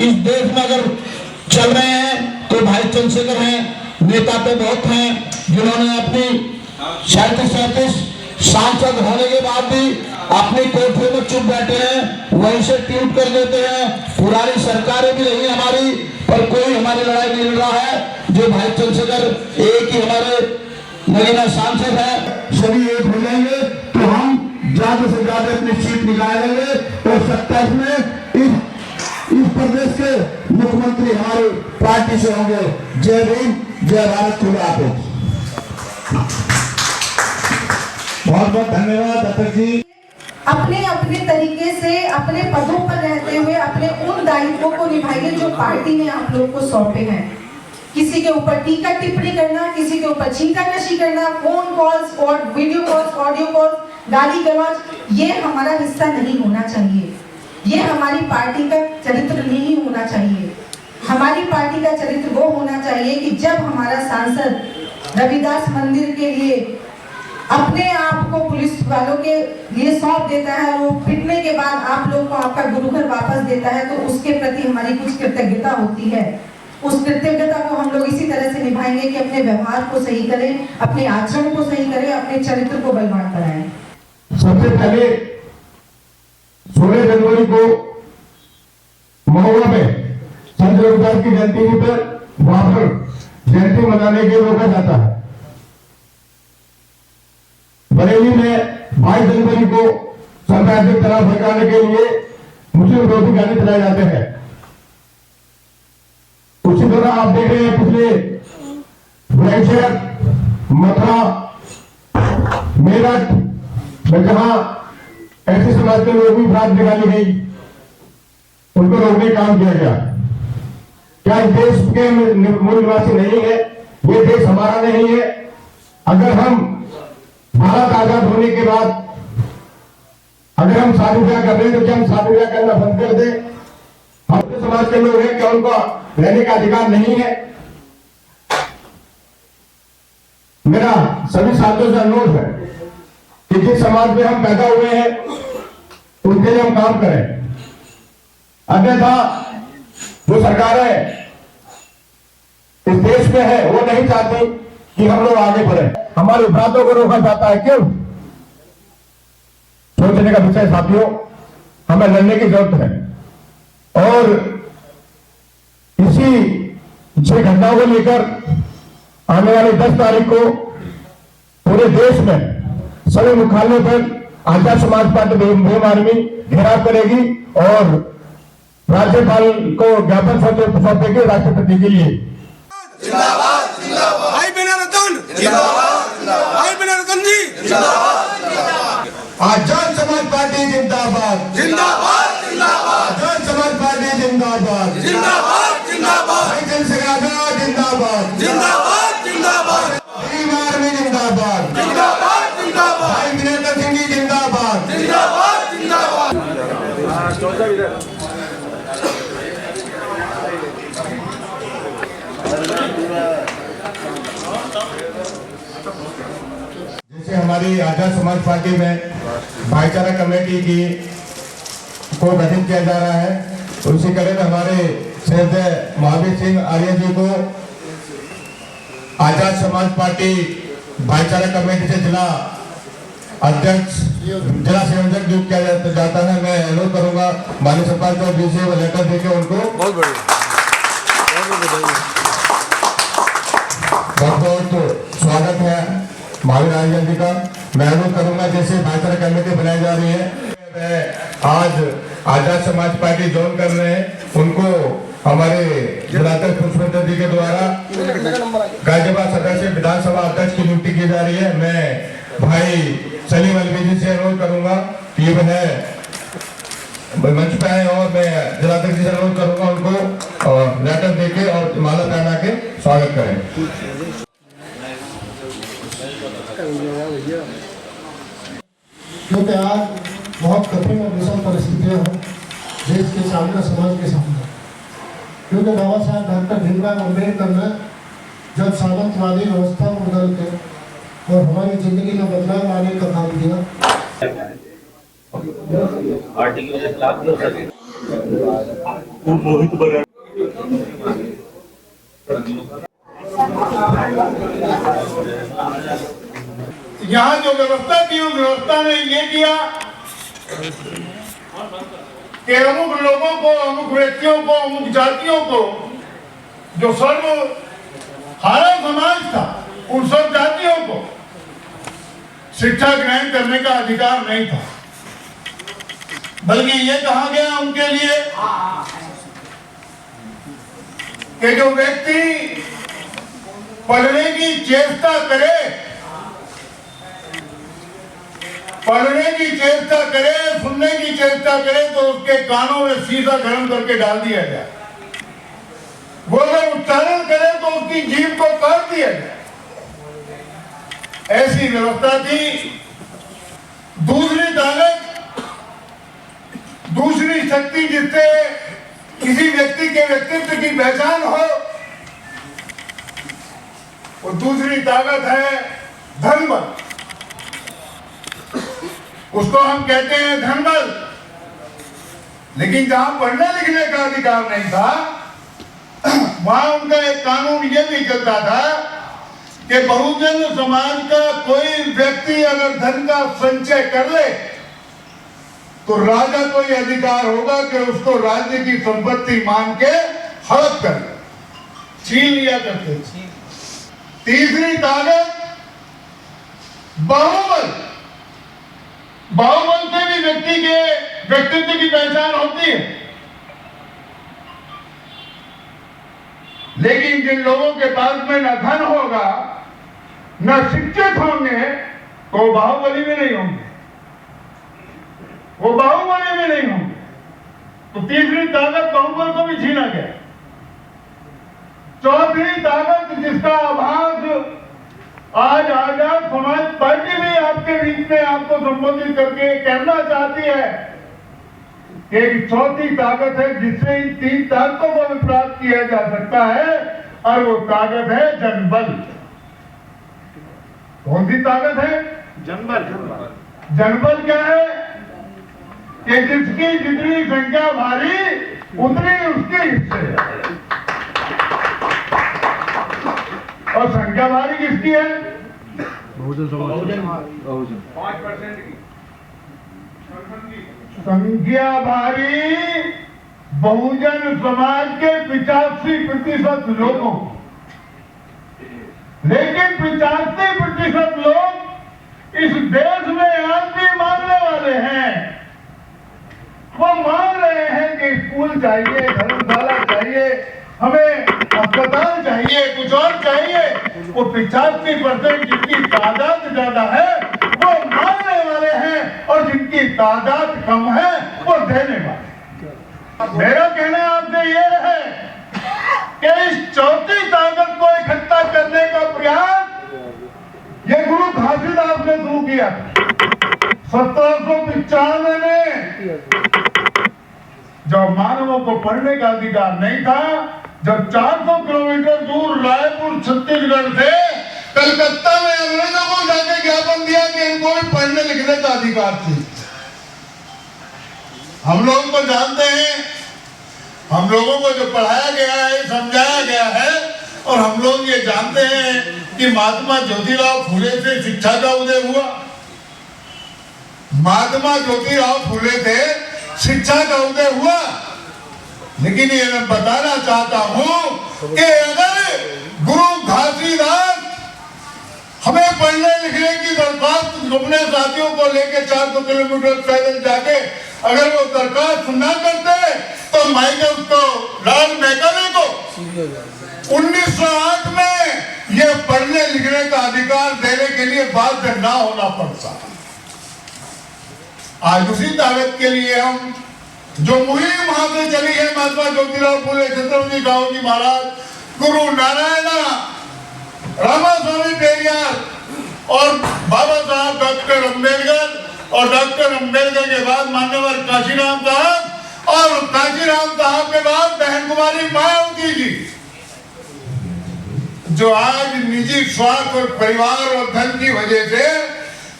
इस देश में अगर चल रहे हैं तो भाई चंद्रशेखर हैं। नेता तो बहुत हैं जिन्होंने अपनी 37 सांसद होने के बाद भी अपनी कोठरी में चुप बैठे हैं, वहीं से ट्वीट कर देते हैं। पुरानी सरकारें भी रही हमारी, पर कोई हमारी लड़ाई नहीं लड़ रहा है। जो भाई चंद्रशेखर एक ही हमारे नगीना सांसद है, सभी एक हो जाएंगे तो हम ज्यादा से ज्यादा अपनी सीट निकालेंगे और 27 में इस प्रदेश के मुख्यमंत्री हमारी पार्टी से होंगे। जय भीम, जय भारत, खुदा हाफिज। बहुत बहुत धन्यवाद दत्तक जी। अपने अपने तरीके से अपने पदों पर रहते हुए अपने उन दायित्वों को निभाइए जो पार्टी ने आप लोग को सौंपे हैं। किसी के ऊपर टीका टिप्पणी करना, किसी के ऊपर छींटाकशी करना, फोन कॉल्स और वीडियो कॉल्स, ऑडियो कॉल्स, गाली गलौज, ये हमारा हिस्सा नहीं होना चाहिए। ये हमारी पार्टी का चरित्र नहीं होना चाहिए। हमारी पार्टी का चरित्र वो होना चाहिए कि जब हमारा सांसद रविदास मंदिर के लिए अपने आप को पुलिस वालों के लिए सौंप देता है, वो पिटने के बाद आप लोग को आपका गुरुघर वापस देता है, तो उसके प्रति हमारी कुछ कृतज्ञता होती है। उस कृतज्ञता को हम लोग इसी तरह से निभाएंगे कि अपने व्यवहार को सही करें, अपने आचरण को सही करें, अपने चरित्र को बलवान कराएं। सबसे पहले 16 जनवरी को महुआ में संत रविदास की जयंती पर वहां पर जयंती मनाने के लिए रोका जाता है। बरेली में 22 जनवरी को सांप्रदायिक तनाव भड़काने के लिए मुस्लिम विरोधी गाने चलाए जाते हैं। उसी तरह आप देख रहे हैं पिछले बुलंदशहर, मथुरा, मेरठ में जहां ऐसे समाज के लोगों की बात निकाली गई, उनको रोकने का काम किया गया। क्या इस देश के मूल निवासी नहीं है? ये देश हमारा नहीं है? अगर हम भारत आजाद होने के बाद अगर हम शादी ब्याह कर रहे हैं तो क्या हम शादी ब्याह करना बंद कर दें? हमारे समाज के लोग हैं, क्या उनको रहने का अधिकार नहीं है? मेरा सभी साथियों से अनुरोध है कि जिस समाज में हम पैदा हुए हैं उनके लिए हम काम करें। अन्यथा जो सरकार है इस देश में है वो नहीं चाहती कि हम लोग आगे बढ़े। हमारे अपराधों को रोका जाता है, क्यों? सोचने का विषय साथियों, हमें लड़ने की जरूरत है। और इसी छह घटनाओं को लेकर आने वाली 10 तारीख को पूरे देश में सभी मुख्यालयों पर आजाद समाज पार्टी भीम आर्मी घेराव करेगी और राज्यपाल को ज्ञापन सौंपेगी राष्ट्रपति के लिए। जिंदाबाद जिंदाबाद, भाई बिना रतन जिंदाबाद, भाई बिना रतन जी जिंदाबाद, आजाद समाज पार्टी जिंदाबाद जिंदाबाद जिंदाबाद, आजाद समाज पार्टी जिंदाबाद जिंदाबाद जिंदाबाद, भाई चंद्रशेखर जिंदाबाद जिंदाबाद जिंदाबाद, भीम आर्मी जिंदाबाद जिंदाबाद जिंदाबाद, भाई वीरेंद्र सिंह जी जिंदाबाद जिंदाबाद जिंदाबाद। जैसे हमारी आजाद समाज पार्टी में भाईचारा कमेटी की को गठित किया जा रहा है, उसी तरह हमारे श्रद्धेय महावीर सिंह आर्य जी को आजाद समाज पार्टी भाईचारा कमेटी से जिला अध्यक्ष, जिला संयोजक नियुक्त किया जाता है। मैं अनुरोध करूंगा माननीय सरपंच को जी से लेटर देकर उनको बहुत बहुत स्वागत है महावीर आर्य जी का। मैं अनुरोध करूंगा जैसे भाईचारा कमेटी बनाई जा रही है, आज आजाद समाज पार्टी ज्वाइन कर रहे हैं, उनको हमारे जिलाध्यक्ष पुष्पेंद्र जी के द्वारा गाजियाबाद सदस्य विधानसभा अध्यक्ष की नियुक्ति की जा रही है। मैं भाई सलीम अलवी जी से अनुरोध करूंगा कि वह मंच पे आए और मैं जिलाध्यक्ष जी से अनुरोध करूंगा उनको लेटर देके और माला पहना के स्वागत करें। क्योंकि आज बहुत कठिन और विषम परिस्थितियां हैं देश के सामने, समाज के सामने। क्योंकि बाबा साहब डॉक्टर भीमराव अम्बेडकर ने जब सामंतवादी व्यवस्था को बदल के और हमारी जिंदगी में बदलाव लाने का काम किया। आर्टिकल वो मोहित बने। यहाँ जो व्यवस्था थी उस व्यवस्था ने ये किया कि अमुक लोगों को, अमुक व्यक्तियों को, अमुक जातियों को, जो सर्व हारा समाज था, उन सब जातियों को शिक्षा ग्रहण करने का अधिकार नहीं था। बल्कि ये कहा गया उनके लिए कि जो व्यक्ति पढ़ने की चेष्टा करे, पढ़ने की चेष्टा करे, सुनने की चेष्टा करे, तो उसके कानों में शीशा गर्म करके डाल दिया जाए। वो अगर उच्चारण करे तो उसकी जीभ को काट दिया जाए। ऐसी व्यवस्था थी। दूसरी ताकत, दूसरी शक्ति जिससे किसी व्यक्ति के व्यक्तित्व की पहचान हो, वो दूसरी ताकत है धन बल। उसको हम कहते हैं धन बल। लेकिन जहां पढ़ने लिखने का अधिकार नहीं था, वहां उनका एक कानून ये भी चलता था कि बहुजन समाज का कोई व्यक्ति अगर धन का संचय कर ले तो राजा को यह अधिकार होगा कि उसको राज्य की संपत्ति मान के हड़प कर छीन लिया करते। तीसरी ताकत बाहुबल। बाहुबल से भी व्यक्ति के व्यक्तित्व की पहचान होती है। लेकिन जिन लोगों के पास में न धन होगा, न शिक्षित होंगे, तो बाहुबली में नहीं होंगे, वो बाहुबली में नहीं होंगे। तो तीसरी ताकत बाहुबल को भी छीना गया। चौथी ताकत जिसका आभास आज आजाद समाज पार्टी भी आपके बीच में आपको संबोधित करके कहना चाहती है कि एक चौथी ताकत है जिससे इन तीन ताकतों को भी प्राप्त किया जा सकता है, और वो ताकत है जनबल। कौन सी ताकत है? जनबल। जनबल क्या है? कि जिसकी जितनी संख्या भारी उतनी उसके हिस्से है। और संख्या भारी किसकी है? बहुजन समाज। 5% की संख्या भारी बहुजन समाज के 85% लोगों। लेकिन 85% लोग इस देश में आज भी मानने वाले हैं। वो मान रहे हैं कि स्कूल चाहिए, धर्मशाला चाहिए, हमें अस्पताल चाहिए, कुछ और चाहिए। वो 85% जिनकी तादाद ज्यादा है वो मानने वाले हैं, और जिनकी तादाद कम है वो देने वाले। मेरा कहना आपसे ये है कि इस चौथी ताकत को इकट्ठा करने का प्रयास ये गुरु घासीदास ने शुरू किया 1795 में, जब मानवों को पढ़ने का अधिकार नहीं था, जब 400 किलोमीटर दूर रायपुर छत्तीसगढ़ से कलकत्ता में अंग्रेजों को जाके ज्ञापन दिया कि इनको भी पढ़ने लिखने का अधिकार थी। हम लोग तो जानते हैं, हम लोगों को जो पढ़ाया गया है, समझाया गया है, और हम लोग ये जानते हैं कि महात्मा ज्योतिराव फुले से शिक्षा का उदय हुआ। महात्मा ज्योतिराव फुले से शिक्षा का उदय हुआ। लेकिन ये मैं बताना चाहता हूं कि अगर गुरु घासीदास हमें पढ़ने लिखने की दरखास्त अपने साथियों को लेकर 400 किलोमीटर पैदल जाके अगर वो दरखास्त न करते, तो माइकल को, लॉर्ड मैकाले को 1908 में ये पढ़ने लिखने का अधिकार देने के लिए बाध्य न होना पड़ता। आज उसी ताकत के लिए हम जो मुहिम वहां से चली है, महात्मा ज्योतिराव फुले, छत्रपति साहू जी महाराज, गुरु नारायण, रामास्वामी पेरियार और बाबा साहब डॉक्टर अम्बेडकर, और डॉक्टर अम्बेडकर के बाद मान्यवर काशीराम साहब, और काशीराम साहब के बाद बहन कुमारी मायावती जी, जो आज निजी स्वार्थ और परिवार और धन की वजह से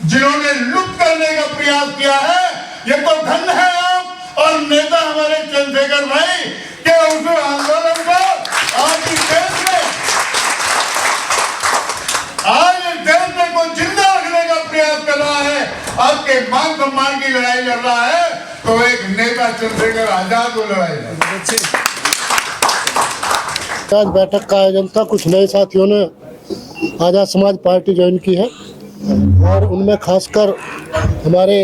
जिन्होंने लुप्त करने का प्रयास किया है, ये तो धन है आप और नेता हमारे चंद्रशेखर भाई कि उस आंदोलन को आज इस देश को जिंदा रखने का प्रयास कर रहा है, आपके मान सम्मान की लड़ाई लड़ रहा है, तो एक नेता चंद्रशेखर आजाद को लड़ाई लड़ रहा है। आज बैठक का आयोजन था। कुछ नए साथियों ने आजाद समाज पार्टी ज्वाइन की है और उनमें खासकर हमारे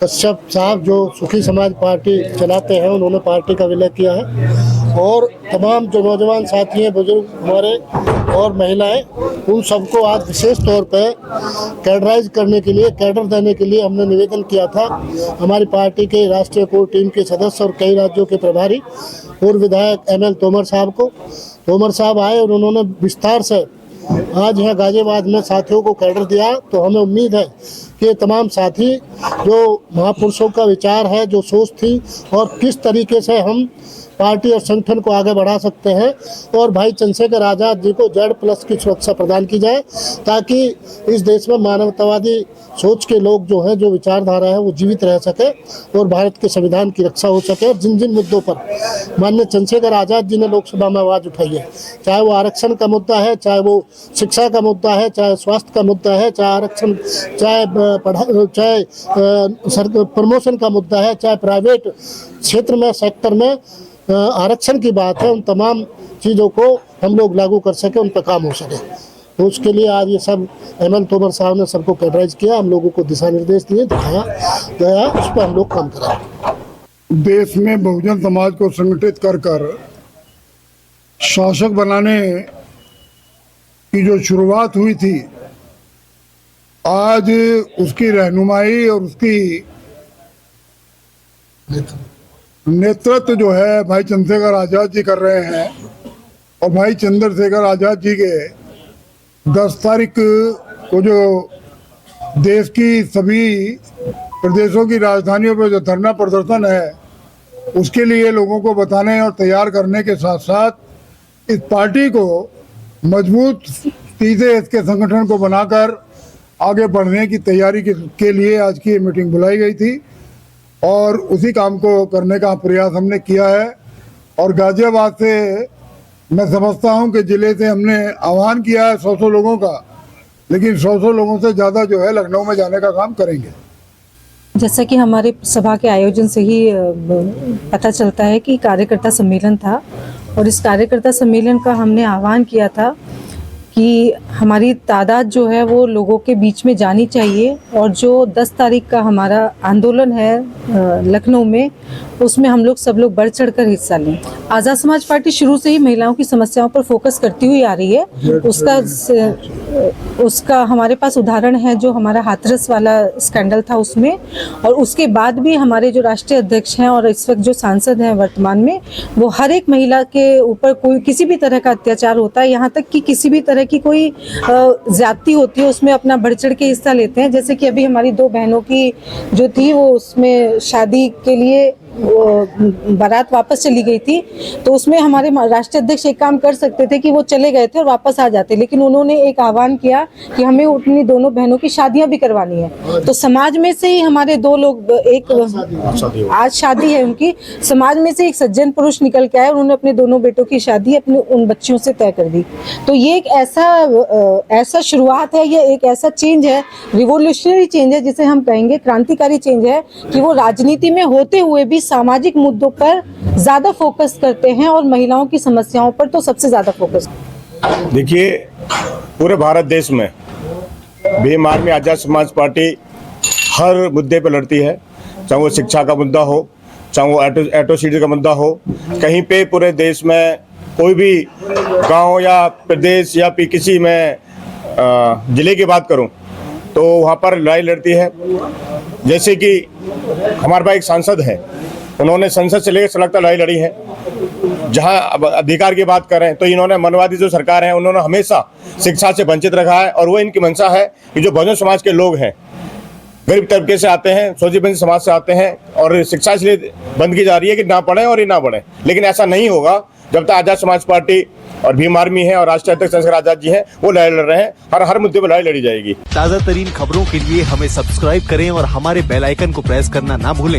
कश्यप साहब जो सुखी समाज पार्टी चलाते हैं, उन्होंने पार्टी का विलय किया है और तमाम जो नौजवान साथी हैं, बुजुर्ग हमारे और महिलाएं, उन सबको आज विशेष तौर पे कैडराइज करने के लिए, कैडर देने के लिए हमने निवेदन किया था। हमारी पार्टी के राष्ट्रीय कोर टीम के सदस्य और कई राज्यों के प्रभारी पूर्व विधायक ML तोमर साहब को, तोमर साहब आए और उन्होंने विस्तार से आज यहाँ गाजियाबाद में साथियों को कैडर दिया। तो हमें उम्मीद है कि ये तमाम साथी जो महापुरुषों का विचार है, जो सोच थी और किस तरीके से हम पार्टी और संगठन को आगे बढ़ा सकते हैं और भाई चंद्रशेखर आज़ाद जी को Z+ की सुरक्षा प्रदान की जाए, ताकि इस देश में मानवतावादी सोच के लोग जो हैं, जो विचारधारा है, वो जीवित रह सके और भारत के संविधान की रक्षा हो सके। और जिन जिन मुद्दों पर माननीय चंद्रशेखर आज़ाद जी ने लोकसभा में आवाज़ उठाई है, चाहे वो आरक्षण का मुद्दा है, चाहे वो शिक्षा का मुद्दा है, चाहे स्वास्थ्य का मुद्दा है, चाहे आरक्षण, चाहे प्रमोशन का मुद्दा है, चाहे प्राइवेट क्षेत्र में, सेक्टर में आरक्षण की बात है, उन तमाम चीज़ों को हम लोग लागू कर सके, उन पर काम हो सके। तो उसके लिए आज ये सब ML तोमर साहब ने सबको कैडराइज किया, हम लोगों को दिशा निर्देश दिए, दिखाया गया, उस पर हम लोग काम करें। देश में बहुजन समाज को संगठित कर कर शासक बनाने की जो शुरुआत हुई थी, आज उसकी रहनुमाई और उसकी नेतृत्व जो है भाई चंद्रशेखर आजाद जी कर रहे हैं। और भाई चंद्रशेखर आजाद जी के 10 तारीख को जो देश की सभी प्रदेशों की राजधानियों पर जो धरना प्रदर्शन है, उसके लिए लोगों को बताने और तैयार करने के साथ साथ इस पार्टी को मजबूत से इसके संगठन को बनाकर आगे बढ़ने की तैयारी के लिए आज की मीटिंग बुलाई गई थी और उसी काम को करने का प्रयास हमने किया है। और गाजियाबाद से मैं समझता हूं कि ज़िले से हमने आह्वान किया है 100 लोगों का, लेकिन 100 लोगों से ज़्यादा जो है लखनऊ में जाने का काम करेंगे। जैसा कि हमारे सभा के आयोजन से ही पता चलता है कि कार्यकर्ता सम्मेलन था और इस कार्यकर्ता सम्मेलन का हमने आह्वान किया था कि हमारी तादाद जो है वो लोगों के बीच में जानी चाहिए और जो 10 तारीख का हमारा आंदोलन है लखनऊ में, उसमें हम लोग सब लोग बढ़ चढ़ कर हिस्सा लें। आज़ाद समाज पार्टी शुरू से ही महिलाओं की समस्याओं पर फोकस करती हुई आ रही है। उसका हमारे पास उदाहरण है जो हमारा हाथरस वाला स्कैंडल था उसमें, और उसके बाद भी हमारे जो राष्ट्रीय अध्यक्ष हैं और इस वक्त जो सांसद हैं वर्तमान में, वो हर एक महिला के ऊपर कोई किसी भी तरह का अत्याचार होता है, यहाँ तक कि किसी भी तरह की कोई ज्यादती होती है उसमें अपना बढ़ चढ़ के हिस्सा लेते हैं। जैसे कि अभी हमारी 2 बहनों की जो थी वो उसमें शादी के लिए बारात वापस चली गई थी, तो उसमें हमारे राष्ट्रीय अध्यक्ष एक काम कर सकते थे कि वो चले गए थे और वापस आ जाते, लेकिन उन्होंने एक आह्वान किया कि हमें अपनी दोनों बहनों की शादियां भी करवानी है। तो समाज में से ही हमारे 2 लोग, एक आज शादी है उनकी, समाज में से एक सज्जन पुरुष निकल के आए, उन्होंने अपने दोनों बेटों की शादी अपने उन बच्चियों से तय कर दी। तो ये एक ऐसा शुरुआत है, ये एक ऐसा चेंज है, रिवोल्यूशनरी चेंज है जिसे हम कहेंगे, क्रांतिकारी चेंज है कि वो राजनीति में होते हुए भी सामाजिक मुद्दों पर ज्यादा फोकस करते हैं और महिलाओं की समस्याओं पर तो सबसे ज्यादा फोकस। देखिए, पूरे भारत देश में भीम आर्मी आजाद समाज पार्टी हर मुद्दे पर लड़ती है, चाहे वो शिक्षा का मुद्दा हो, चाहे वो एट्रोसिटी का मुद्दा हो। कहीं पे पूरे देश में कोई भी गांव या प्रदेश या किसी में जिले की बात करूं तो वहाँ पर लड़ाई लड़ती है। जैसे कि हमारे पास एक सांसद है, उन्होंने संसद से लेकर सड़क तक लड़ाई लड़ी है। जहां अधिकार की बात करें तो इन्होंने मनवादी जो सरकार है उन्होंने हमेशा शिक्षा से वंचित रखा है, और वो इनकी मंशा है कि जो बहुजन समाज के लोग हैं, गरीब तबके से आते हैं, सोजीबंदी समाज से आते हैं, और शिक्षा इसलिए बंद की जा रही है कि ना पढ़ें और ये ना बढ़ें। लेकिन ऐसा नहीं होगा जब तक आजाद समाज पार्टी और भीम आर्मी है और राष्ट्रीय अध्यक्ष चंद्रशेखर आजाद जी हैं, वो लड़ाई लड़ रहे हैं। हर मुद्दे पर लड़ाई लड़ी जाएगी। ताजा तरीन खबरों के लिए हमें सब्सक्राइब करें और हमारे बेल आइकन को प्रेस करना ना भूलें।